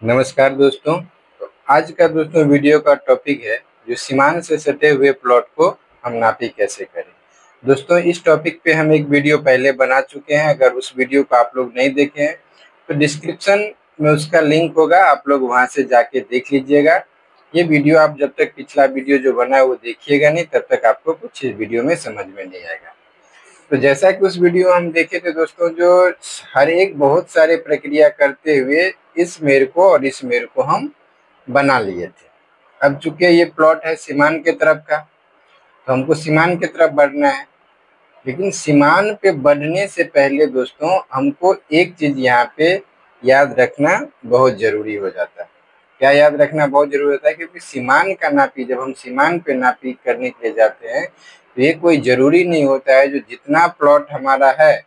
नमस्कार दोस्तों। तो आज का दोस्तों वीडियो का टॉपिक है जो सीमांत से सटे हुए प्लॉट को हम नापी कैसे करें। दोस्तों इस टॉपिक पे हम एक वीडियो पहले बना चुके हैं। अगर उस वीडियो को आप लोग नहीं देखे हैं तो डिस्क्रिप्शन में उसका लिंक होगा, आप लोग वहां से जाके देख लीजिएगा। ये वीडियो आप जब तक पिछला वीडियो जो बना है वो देखिएगा नहीं, तब तक आपको कुछ इस वीडियो में समझ में नहीं आएगा। तो जैसा कि उस वीडियो हम देखे थे दोस्तों, जो हर एक बहुत सारे प्रक्रिया करते हुए इस मेड़ को और इस मेड़ को हम बना लिए थे। अब चूंकि ये प्लॉट है सीमान के तरफ का, तो हमको सीमान की तरफ बढ़ना है। लेकिन सीमान पे बढ़ने से पहले दोस्तों हमको एक चीज यहाँ पे याद रखना बहुत जरूरी हो जाता है। क्या याद रखना बहुत जरूरी होता है? क्योंकि सीमान का नापी, जब हम सीमान पे नापी करने के लिए जाते हैं तो ये कोई जरूरी नहीं होता है जो जितना प्लॉट हमारा है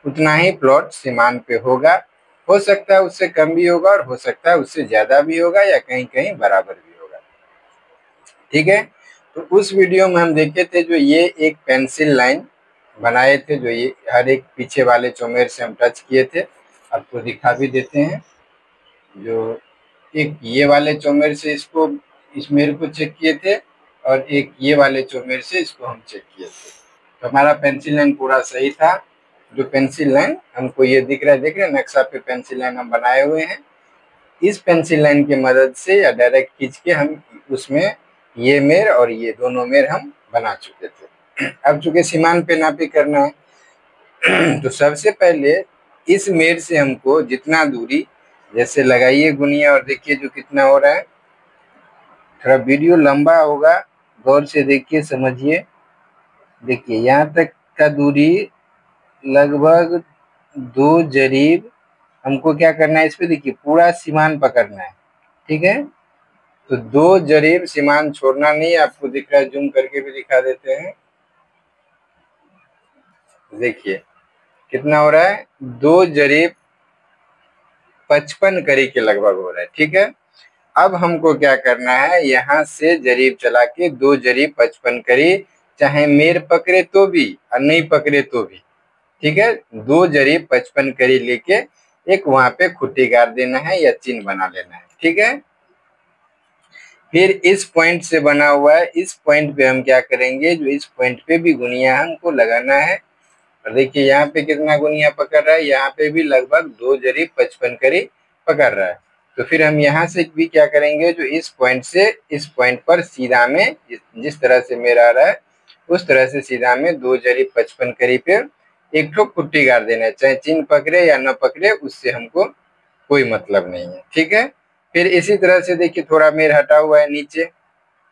उतना ही प्लॉट सीमान पे होगा। हो सकता है उससे कम भी होगा और हो सकता है उससे ज्यादा भी होगा या कहीं कहीं बराबर भी होगा। ठीक है, तो उस वीडियो में हम देखे थे जो ये एक पेंसिल लाइन बनाए थे, जो ये हर एक पीछे वाले चौमेर से हम टच किए थे। आपको दिखा भी देते हैं। जो एक ये वाले चौमेर से इसको, इस मेर को चेक किए थे और एक ये वाले चौमेर से इसको हम चेक किए थे। तो हमारा पेंसिल लाइन पूरा सही था। जो पेंसिल लाइन हमको ये दिख रहा है, देख रहे हैं नक्शा पे पेंसिल लाइन हम बनाए हुए हैं। इस पेंसिल लाइन की मदद से या डायरेक्ट खींच के हम उसमें ये मेर और ये दोनों मेर हम बना चुके थे। अब चूंकि सीमान पे नापी करना है तो सबसे पहले इस मेर से हमको जितना दूरी, जैसे लगाइए गुनिया और देखिए जो कितना हो रहा है। थोड़ा वीडियो लंबा होगा, गौर से देखिए, समझिए। देखिए यहाँ तक का दूरी लगभग 2 जरीब हमको क्या करना है, इस पे देखिए पूरा सीमान पकड़ना है। ठीक है, तो 2 जरीब सीमान छोड़ना नहीं। आपको दिख रहा है, जूम करके भी दिखा देते हैं। देखिए कितना हो रहा है, 2 जरीब 55 करी के लगभग हो रहा है। ठीक है, अब हमको क्या करना है, यहाँ से जरीब चला के 2 जरीब 55 करी, चाहे मेर पकड़े तो भी और नहीं पकड़े तो भी। ठीक है, 2 जरीब 55 करी लेके एक वहां पे खुट्टी गाड़ देना है या चिन्ह बना लेना है। ठीक है, फिर इस पॉइंट से बना हुआ है, इस पॉइंट पे हम क्या करेंगे, जो इस पॉइंट पे भी गुनिया हमको लगाना है। और देखिए यहाँ पे कितना गुनिया पकड़ रहा है, यहाँ पे भी लगभग 2 जरीब 55 करी पकड़ रहा है। तो फिर हम यहाँ से भी क्या करेंगे, जो इस पॉइंट से इस पॉइंट पर सीधा में जिस तरह से मेरा आ रहा है उस तरह से सीधा में 2 जरीब 55 करी पे एक ठो खुट्टी गाड़ देना है। चाहे चिन्ह पकड़े या न पकड़े, उससे हमको कोई मतलब नहीं है। ठीक है, फिर इसी तरह से देखिए थोड़ा मेर हटा हुआ है नीचे,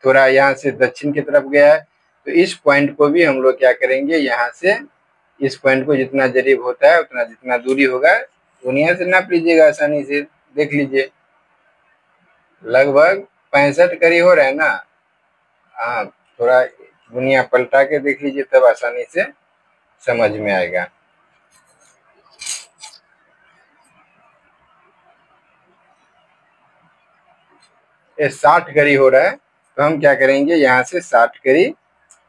थोड़ा यहाँ से दक्षिण की तरफ गया है। तो इस पॉइंट को भी हम लोग क्या करेंगे, यहाँ से इस पॉइंट को जितना जरीब होता है उतना जितना दूरी होगा दुनिया से नाप लीजिएगा आसानी से। देख लीजिए लगभग 65 करी हो रहा है ना। हाँ, थोड़ा दुनिया पलटा के देख लीजिए, तब आसानी से समझ में आएगा। ये 60 करी हो रहा है, तो हम क्या करेंगे, यहाँ से 60 करी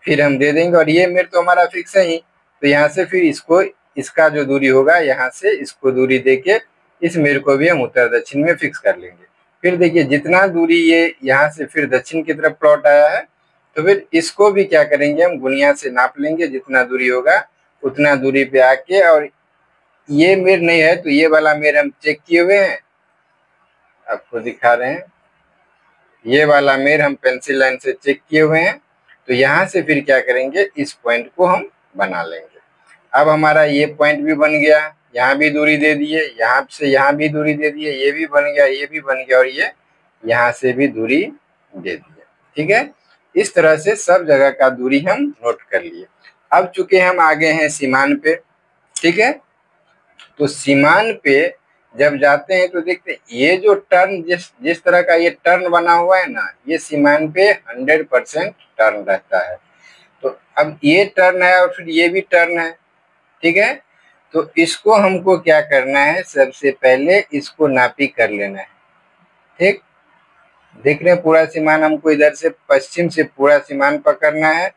फिर हम दे देंगे। और ये मेर तो हमारा फिक्स है ही, तो यहाँ से फिर इसको, इसका जो दूरी होगा यहाँ से इसको दूरी देके इस मेर को भी हम उत्तर दक्षिण में फिक्स कर लेंगे। फिर देखिए जितना दूरी ये यहाँ से फिर दक्षिण की तरफ प्लॉट आया है, तो फिर इसको भी क्या करेंगे, हम गुनिया से नाप लेंगे। जितना दूरी होगा उतना दूरी पे आके, और ये मेर नहीं है तो ये वाला मेर हम चेक किए हुए हैं, आपको दिखा रहे हैं। ये वाला मेर हम पेंसिल लाइन से चेक किए हुए हैं। तो यहाँ से फिर क्या करेंगे, इस पॉइंट को हम बना लेंगे। अब हमारा ये पॉइंट भी बन गया, यहाँ भी दूरी दे दिए, यहाँ से यहाँ भी दूरी दे दिए, ये भी बन गया, ये भी बन गया, और ये यहाँ से भी दूरी दे दिए। ठीक है, इस तरह से सब जगह का दूरी हम नोट कर लिए। अब चूंकि हम आगे हैं सीमान पे, ठीक है, तो सीमान पे जब जाते हैं तो देखते हैं ये जो टर्न, जिस जिस तरह का ये टर्न बना हुआ है ना, ये सीमान पे 100% टर्न रहता है। तो अब ये टर्न है और फिर ये भी टर्न है। ठीक है, तो इसको हमको क्या करना है, सबसे पहले इसको नापी कर लेना है। ठीक, देख रहे हैं पूरा सीमान हमको इधर से पश्चिम से पूरा सीमान पकड़ना है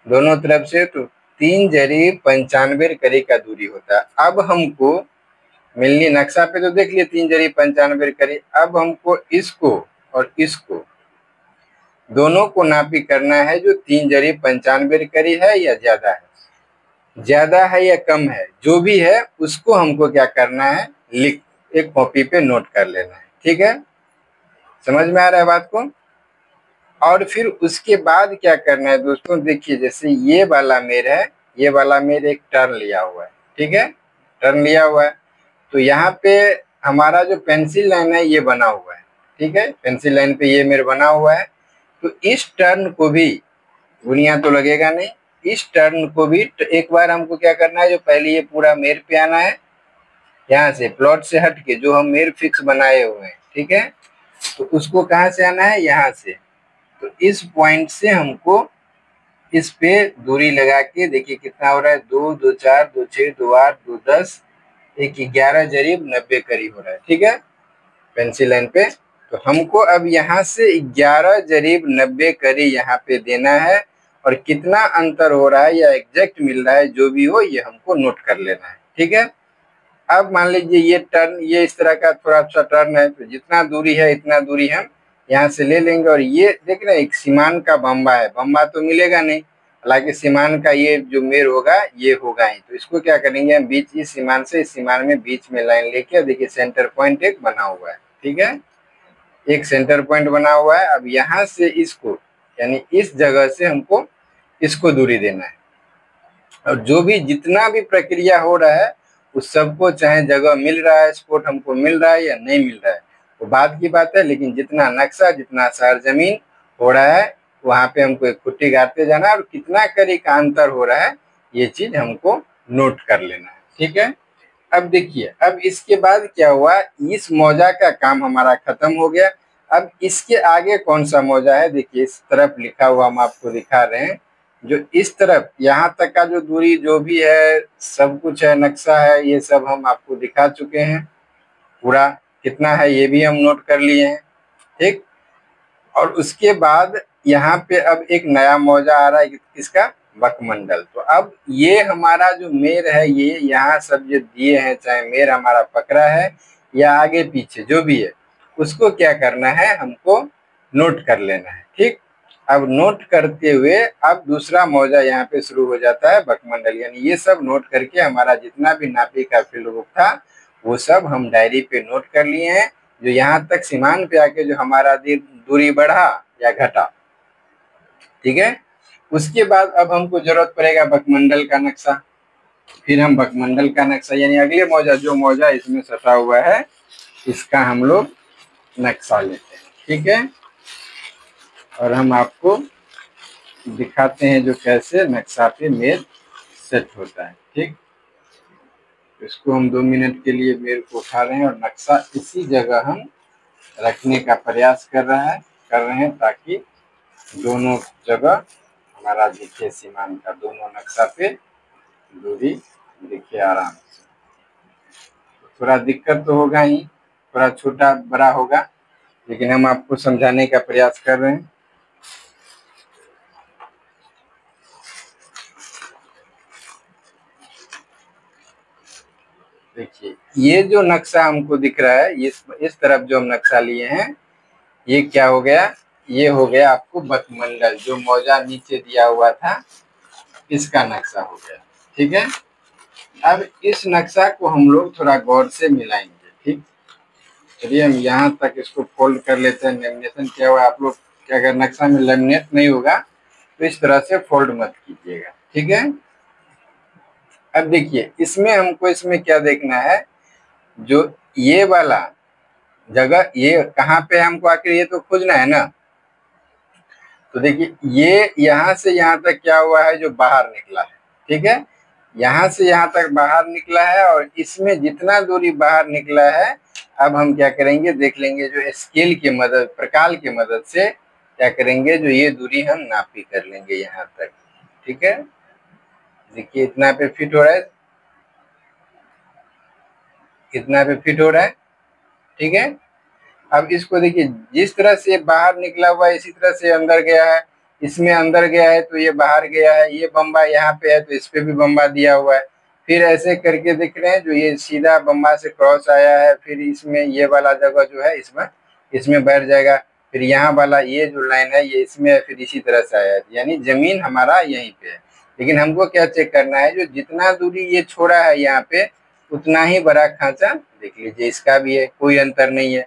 दोनों तरफ से। तो 3 जरीब 95 करी का दूरी होता है। अब हमको मिलनी नक्शा पे तो देख लिए 3 जरीब 95 करी। अब हमको इसको और इसको दोनों को नापी करना है जो 3 जरीब 95 करी है या ज्यादा है या कम है, जो भी है उसको हमको क्या करना है, लिख एक कॉपी पे नोट कर लेना है। ठीक है, समझ में आ रहा है बात को। और फिर उसके बाद क्या करना है दोस्तों, देखिए जैसे ये वाला मेर है, ये वाला मेर एक टर्न लिया हुआ है। ठीक है, टर्न लिया हुआ है, तो यहाँ पे हमारा जो पेंसिल लाइन है ये बना हुआ है। ठीक है, पेंसिल लाइन पे ये मेर बना हुआ है, तो इस टर्न को भी, गुनिया तो लगेगा नहीं, इस टर्न को भी एक बार हमको क्या करना है, जो पहले ये पूरा मेर पे आना है, यहाँ से प्लॉट से हट के जो हम मेर फिक्स बनाए हुए हैं। ठीक है, तो उसको कहाँ से आना है, यहाँ से। तो इस पॉइंट से हमको इस पे दूरी लगा के देखिए कितना हो रहा है, 2 2 4 2 6 2 8 2 10 एक 11 जरीब 90 करीब हो रहा है। ठीक है, पेंसिल लाइन पे। तो हमको अब यहाँ से 11 जरीब 90 करी यहाँ पे देना है, और कितना अंतर हो रहा है या एग्जैक्ट मिल रहा है, जो भी हो ये हमको नोट कर लेना है। ठीक है, अब मान लीजिए ये टर्न, ये इस तरह का थोड़ा सा टर्न है, तो जितना दूरी है इतना दूरी हम यहाँ से ले लेंगे। और ये देख रहे हैं एक सीमान का बम्बा है, बम्बा तो मिलेगा नहीं, हालांकि सीमान का ये जो मेर होगा ये होगा ही। तो इसको क्या करेंगे हम, बीच इस सीमान से इस सीमान में बीच में लाइन लेके, देखिए सेंटर पॉइंट एक बना हुआ है। ठीक है, एक सेंटर पॉइंट बना हुआ है। अब यहाँ से इसको, यानी इस जगह से हमको इसको दूरी देना है, और जो भी जितना भी प्रक्रिया हो रहा है उस सबको, चाहे जगह मिल रहा है, स्पॉट हमको मिल रहा है या नहीं मिल रहा है, वो बात की बात है, लेकिन जितना नक्शा, जितना सरजमीन हो रहा है वहां पे हमको एक खुट्टी गाड़ते जाना है, और कितना करी का अंतर हो रहा है ये चीज हमको नोट कर लेना है। ठीक है, अब देखिए, अब इसके बाद क्या हुआ, इस मौजा का काम हमारा खत्म हो गया। अब इसके आगे कौन सा मौजा है, देखिए इस तरफ लिखा हुआ हम आपको दिखा रहे हैं, जो इस तरफ यहाँ तक का जो दूरी जो भी है सब कुछ है, नक्शा है, ये सब हम आपको दिखा चुके हैं। पूरा कितना है ये भी हम नोट कर लिए हैं। ठीक, और उसके बाद यहाँ पे अब एक नया मौजा आ रहा है, किसका, बकमंडल। तो अब ये हमारा जो मेर है, ये यहाँ सब जो दिए हैं, चाहे मेर हमारा पकड़ा है या आगे पीछे जो भी है, उसको क्या करना है, हमको नोट कर लेना है। ठीक, अब नोट करते हुए अब दूसरा मौजा यहाँ पे शुरू हो जाता है, बकमंडल। यानी ये सब नोट करके हमारा जितना भी नापी का फील्ड बुक था वो सब हम डायरी पे नोट कर लिए हैं, जो यहाँ तक सीमान पे आके जो हमारा दूरी बढ़ा या घटा। ठीक है, उसके बाद अब हमको जरूरत पड़ेगा बकमंडल का नक्शा। फिर हम बकमंडल का नक्शा, यानी अगले मौजा, जो मौजा इसमें सटा हुआ है, इसका हम लोग नक्शा लेते हैं। ठीक है, और हम आपको दिखाते हैं जो कैसे नक्शा पे मेर सेट होता है। ठीक, इसको हम 2 मिनट के लिए मेर को उठा रहे हैं, और नक्शा इसी जगह हम रखने का प्रयास कर रहे हैं, ताकि दोनों जगह हमारा दिखे, सीमान का दोनों नक्शा पे दूरी दिखे आराम से। थोड़ा दिक्कत तो होगा ही, थोड़ा छोटा बड़ा होगा, लेकिन हम आपको समझाने का प्रयास कर रहे हैं। देखिए ये जो नक्शा हमको दिख रहा है, इस तरफ जो हम नक्शा लिए हैं, ये क्या हो गया, ये हो गया आपको बकमंडल, जो मौजा नीचे दिया हुआ था इसका नक्शा हो गया। ठीक है, अब इस नक्शा को हम लोग थोड़ा गौर से मिलाएंगे। ठीक, चलिए हम यहाँ तक इसको फोल्ड कर लेते हैं। लेमिनेशन क्या हुआ, आप लोग क्या, अगर नक्शा में लेमिनेट नहीं होगा तो इस तरह से फोल्ड मत कीजिएगा। ठीक है, अब देखिए इसमें हमको, इसमें क्या देखना है, जो ये वाला जगह, ये कहाँ पे हमको आखिर ये तो खोजना है ना। तो देखिए ये यहाँ से यहाँ तक क्या हुआ है, जो बाहर निकला है। ठीक है, यहाँ से यहाँ तक बाहर निकला है, और इसमें जितना दूरी बाहर निकला है, अब हम क्या करेंगे, देख लेंगे, जो स्केल की मदद, प्रकाल की मदद से क्या करेंगे, जो ये दूरी हम नापी कर लेंगे यहाँ तक। ठीक है, देखिए इतना पे फिट हो रहा है, कितना पे फिट हो रहा है। ठीक है, अब इसको देखिए, जिस तरह से बाहर निकला हुआ है इसी तरह से अंदर गया है, इसमें अंदर गया है तो ये बाहर गया है, ये बम्बा यहाँ पे है तो इस पे भी बम्बा दिया हुआ है। फिर ऐसे करके देख रहे हैं जो ये सीधा बम्बा से क्रॉस आया है, फिर इसमें ये वाला जगह जो है इसमें बैठ जाएगा, फिर यहाँ वाला ये जो लाइन है ये इसमें है, फिर इसी तरह से आया, यानी जमीन हमारा यहीं पे है। लेकिन हमको क्या चेक करना है, जो जितना दूरी ये छोड़ा है यहाँ पे उतना ही बड़ा खांचा देख लीजिए, इसका भी है, कोई अंतर नहीं है।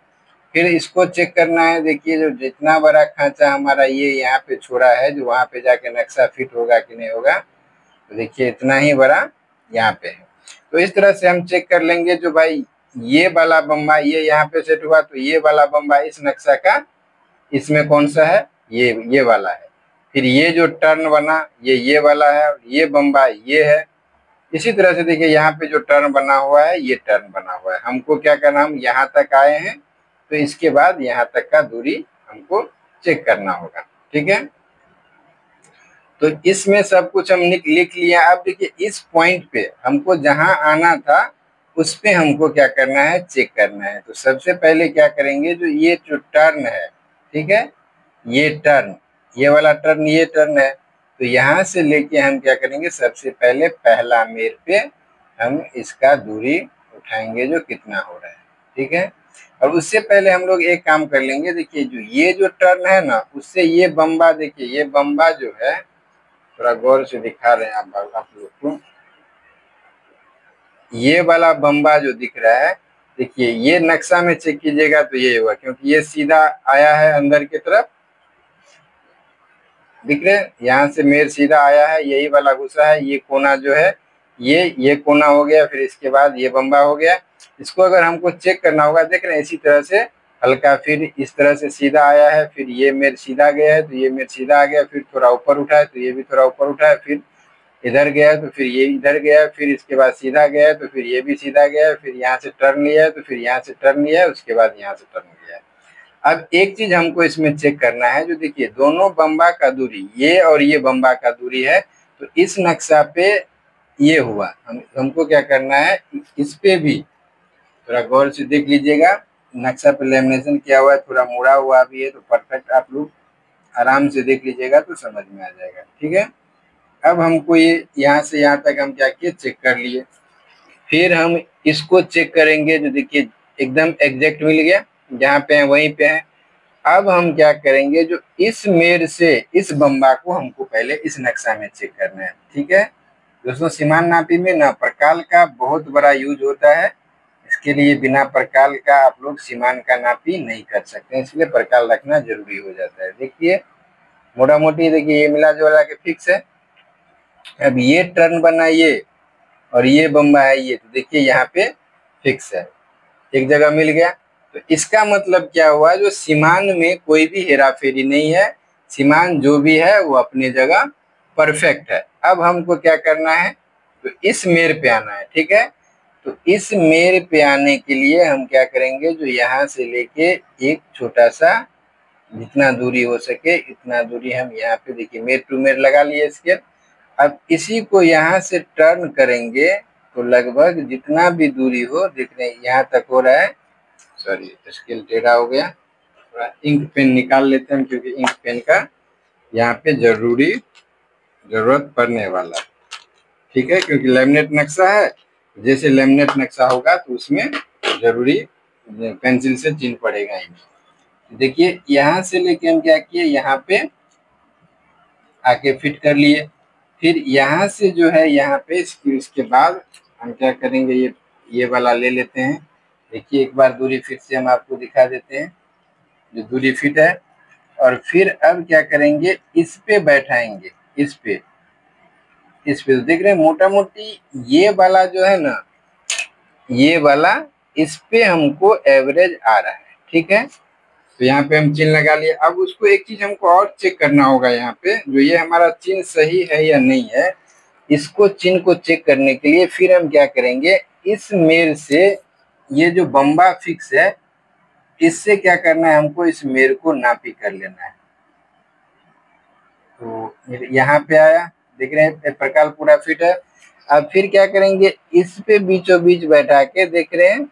फिर इसको चेक करना है, देखिए जो जितना बड़ा खांचा हमारा ये यहाँ पे छोड़ा है, जो वहां पे जाके नक्शा फिट होगा कि नहीं होगा, तो देखिए इतना ही बड़ा यहाँ पे है। तो इस तरह से हम चेक कर लेंगे, जो भाई ये वाला बम्बा ये यहाँ पे सेट हुआ, तो ये वाला बम्बा इस नक्शा का इसमें कौन सा है, ये वाला है। फिर ये जो टर्न बना ये वाला है, और ये बम्बा ये है। इसी तरह से देखिए यहाँ पे जो टर्न बना हुआ है ये टर्न बना हुआ है। हमको क्या करना, हम यहाँ तक आए हैं तो इसके बाद यहाँ तक का दूरी हमको चेक करना होगा, ठीक है। तो इसमें सब कुछ हम लिख लिया। अब देखिए इस पॉइंट पे हमको जहां आना था उस पे हमको क्या करना है, चेक करना है। तो सबसे पहले क्या करेंगे, जो ये जो टर्न है, ठीक है, ये टर्न, ये वाला टर्न, ये टर्न है, तो यहाँ से लेके हम क्या करेंगे, सबसे पहले पहला मेर पे हम इसका दूरी उठाएंगे जो कितना हो रहा है, ठीक है। और उससे पहले हम लोग एक काम कर लेंगे, देखिए जो ये जो टर्न है ना, उससे ये बम्बा, देखिए ये बम्बा जो है, थोड़ा गौर से दिखा रहे हैं आप लोग को, ये वाला बम्बा जो दिख रहा है, देखिए ये नक्शा में चेक कीजिएगा तो ये हुआ, क्योंकि ये सीधा आया है अंदर की तरफ, दिख रहे हैं, यहाँ से मेर सीधा आया है, यही वाला घुसा है, ये कोना जो है ये कोना हो गया, फिर इसके बाद ये बम्बा हो गया। इसको अगर हमको चेक करना होगा, देख रहे हैं, इसी तरह से हल्का फिर इस तरह से सीधा आया है, फिर ये मेर सीधा गया है तो ये मेर सीधा आ गया, फिर थोड़ा ऊपर उठा है तो ये भी थोड़ा ऊपर उठा है, फिर इधर गया है तो फिर ये इधर गया है, फिर इसके बाद सीधा गया है तो फिर ये भी सीधा गया है, फिर यहाँ से टर्न लिया है तो फिर यहाँ से टर्न लिया है, उसके बाद यहाँ से टर्न लिया है। अब एक चीज हमको इसमें चेक करना है, जो देखिए दोनों बम्बा का दूरी, ये और ये बम्बा का दूरी है, तो इस नक्शा पे ये हुआ, हमको क्या करना है, इस पे भी थोड़ा गौर से देख लीजिएगा, नक्शा पे लेमिनेशन किया हुआ है, थोड़ा मुड़ा हुआ भी है, तो परफेक्ट आप लोग आराम से देख लीजिएगा तो समझ में आ जाएगा, ठीक है। अब हमको ये यहाँ से यहाँ तक हम क्या किए, चेक कर लिए। फिर हम इसको चेक करेंगे, जो देखिए एकदम एग्जैक्ट मिल गया, जहाँ पे है वहीं पे है। अब हम क्या करेंगे, जो इस मेर से इस बम्बा को हमको पहले इस नक्शा में चेक करना है, ठीक है दोस्तों। सीमान नापी में ना प्रकाल का बहुत बड़ा यूज होता है, इसके लिए बिना प्रकाल का आप लोग सीमान का नापी नहीं कर सकते, इसलिए प्रकाल रखना जरूरी हो जाता है। देखिए मोटा मोटी देखिए ये मिला जुला के फिक्स है। अब ये टर्न बना ये और ये बम्बा है ये, तो देखिए यहाँ पे फिक्स है, एक जगह मिल गया। तो इसका मतलब क्या हुआ, जो सीमान में कोई भी हेरा फेरी नहीं है, सीमान जो भी है वो अपनी जगह परफेक्ट है। अब हमको क्या करना है, तो इस मेर पे आना है, ठीक है। तो इस मेर पे आने के लिए हम क्या करेंगे, जो यहाँ से लेके एक छोटा सा जितना दूरी हो सके इतना दूरी हम यहाँ पे, देखिए मेर टू मेर लगा लिए इसके। अब इसी को यहाँ से टर्न करेंगे तो लगभग जितना भी दूरी हो, देख रहे हैं यहाँ तक हो रहा है, सॉरी स्केल टेढ़ा हो गया, थोड़ा इंक पेन निकाल लेते हैं, क्योंकि इंक पेन का यहाँ पे जरूरत पड़ने वाला है, ठीक है, क्योंकि लेमिनेट नक्शा है, जैसे लेमिनेट नक्शा होगा तो उसमें जरूरी पेंसिल से चिन्ह पड़ेगा ही। देखिए यहाँ से लेके हम क्या किए, यहाँ पे आके फिट कर लिए। फिर यहाँ से जो है यहाँ पे इसके बाद हम क्या करेंगे, ये वाला ले लेते हैं। देखिए एक बार दूरी फिट से हम आपको दिखा देते हैं, जो दूरी फिट है। और फिर अब क्या करेंगे, इस पे बैठाएंगे, इस पे तो देख रहे हैं मोटा मोटी ये वाला जो है ना, ये वाला इस पे हमको एवरेज आ रहा है, ठीक है। तो यहाँ पे हम चिन्ह लगा लिए। अब उसको एक चीज हमको और चेक करना होगा, यहाँ पे जो ये हमारा चिन्ह सही है या नहीं है, इसको चिन्ह को चेक करने के लिए फिर हम क्या करेंगे, इस मेर से ये जो बम्बा फिक्स है इससे क्या करना है, हमको इस मेर को नापी कर लेना है। तो यहाँ पे आया, देख रहे हैं प्रकार पूरा फिट है। अब फिर क्या करेंगे, इस पे बीचों बीच बैठा के, देख रहे हैं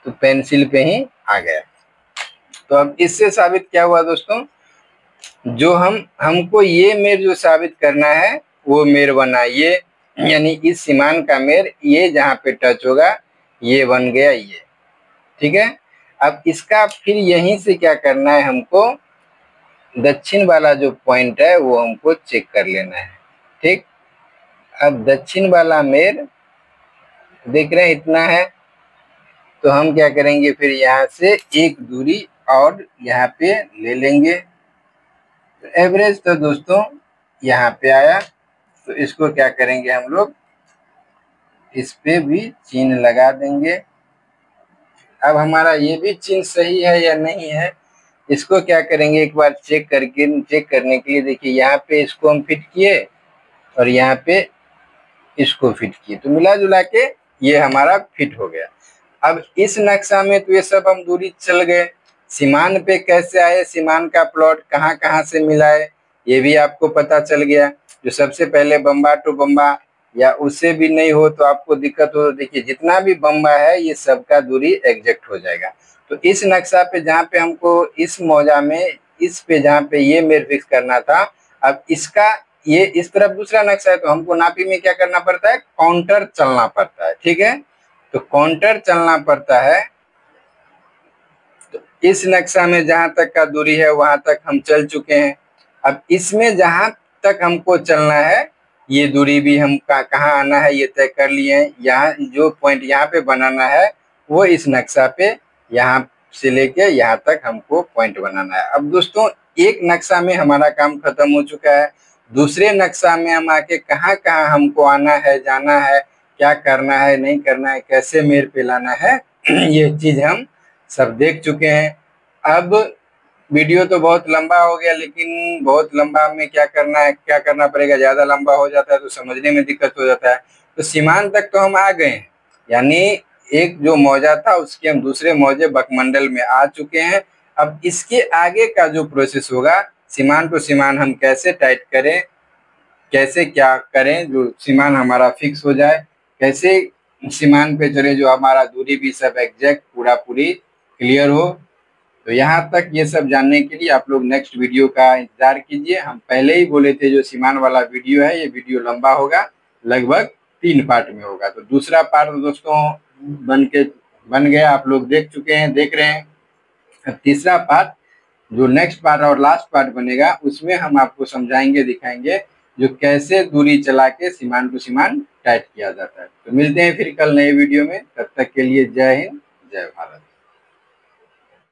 तो पेंसिल पे ही आ गया। तो अब इससे साबित क्या हुआ दोस्तों, जो हमको ये मेर जो साबित करना है वो मेर बना ये, यानी इस सीमान का मेर ये जहाँ पे टच होगा ये बन गया ये, ठीक है। अब इसका फिर यहीं से क्या करना है, हमको दक्षिण वाला जो पॉइंट है वो हमको चेक कर लेना है, ठीक। अब दक्षिण वाला मेर देख रहे हैं इतना है, तो हम क्या करेंगे फिर यहाँ से एक दूरी और यहाँ पे ले लेंगे। तो एवरेज तो दोस्तों यहाँ पे आया, तो इसको क्या करेंगे हम लोग इस पे भी चिन्ह लगा देंगे। अब हमारा ये भी चिन्ह सही है या नहीं है, इसको क्या करेंगे एक बार चेक करने के लिए देखिए यहाँ पे इसको हम फिट किए और यहाँ पे इसको फिट किए, तो मिला जुला के ये हमारा फिट हो गया। अब इस नक्शा में तो ये सब हम दूरी चल गए, सीमान पे कैसे आए, सीमान का प्लॉट कहाँ कहाँ से मिला है ये भी आपको पता चल गया। जो सबसे पहले बम्बा टू बम्बा या उससे भी नहीं हो तो आपको दिक्कत हो, देखिए जितना भी बम्बा है ये सबका दूरी एग्जैक्ट हो जाएगा। तो इस नक्शा पे जहाँ पे हमको इस मौजा में इस पे जहाँ पे ये मेर फिक्स करना था, अब इसका ये इस तरफ दूसरा नक्शा है, तो हमको नापी में क्या करना पड़ता है, काउंटर चलना पड़ता है, ठीक है। तो काउंटर चलना पड़ता है, तो इस नक्शा में जहां तक का दूरी है वहां तक हम चल चुके हैं। अब इसमें जहां तक हमको चलना है ये दूरी भी हम कहाँ आना है ये तय कर लिए हैं। यहाँ जो पॉइंट यहाँ पे बनाना है वो इस नक्शा पे यहाँ से लेके यहाँ तक हमको पॉइंट बनाना है। अब दोस्तों एक नक्शा में हमारा काम खत्म हो चुका है, दूसरे नक्शा में हम आके कहाँ कहाँ हमको आना है, जाना है, क्या करना है, नहीं करना है, कैसे मेर पे लाना है ये चीज हम सब देख चुके हैं। अब वीडियो तो बहुत लंबा हो गया, लेकिन बहुत लंबा में क्या करना है, क्या करना पड़ेगा, ज्यादा लंबा हो जाता है तो समझने में दिक्कत हो जाता है। तो सीमान तक तो हम आ गए हैं, यानी एक जो मौजा था उसके हम दूसरे मौजे बकमंडल में आ चुके हैं। अब इसके आगे का जो प्रोसेस होगा, सीमान टू सीमान हम कैसे टाइट करें, कैसे क्या करें जो सीमान हमारा फिक्स हो जाए, कैसे सीमान पे चले जो हमारा दूरी भी सब एग्जैक्ट पूरा पूरी क्लियर हो। तो यहाँ तक ये सब जानने के लिए आप लोग नेक्स्ट वीडियो का इंतजार कीजिए। हम पहले ही बोले थे जो सीमान वाला वीडियो है ये वीडियो लंबा होगा, लगभग 3 पार्ट में होगा। तो दूसरा पार्ट दोस्तों बन गया, आप लोग देख चुके हैं, देख रहे हैं। अब तीसरा पार्ट जो नेक्स्ट पार्ट और लास्ट पार्ट बनेगा उसमें हम आपको समझाएंगे, दिखाएंगे जो कैसे दूरी चला के सीमान टू सीमान टाइट किया जाता है। तो मिलते हैं फिर कल नए वीडियो में, तब तक के लिए जय हिंद जय भारत।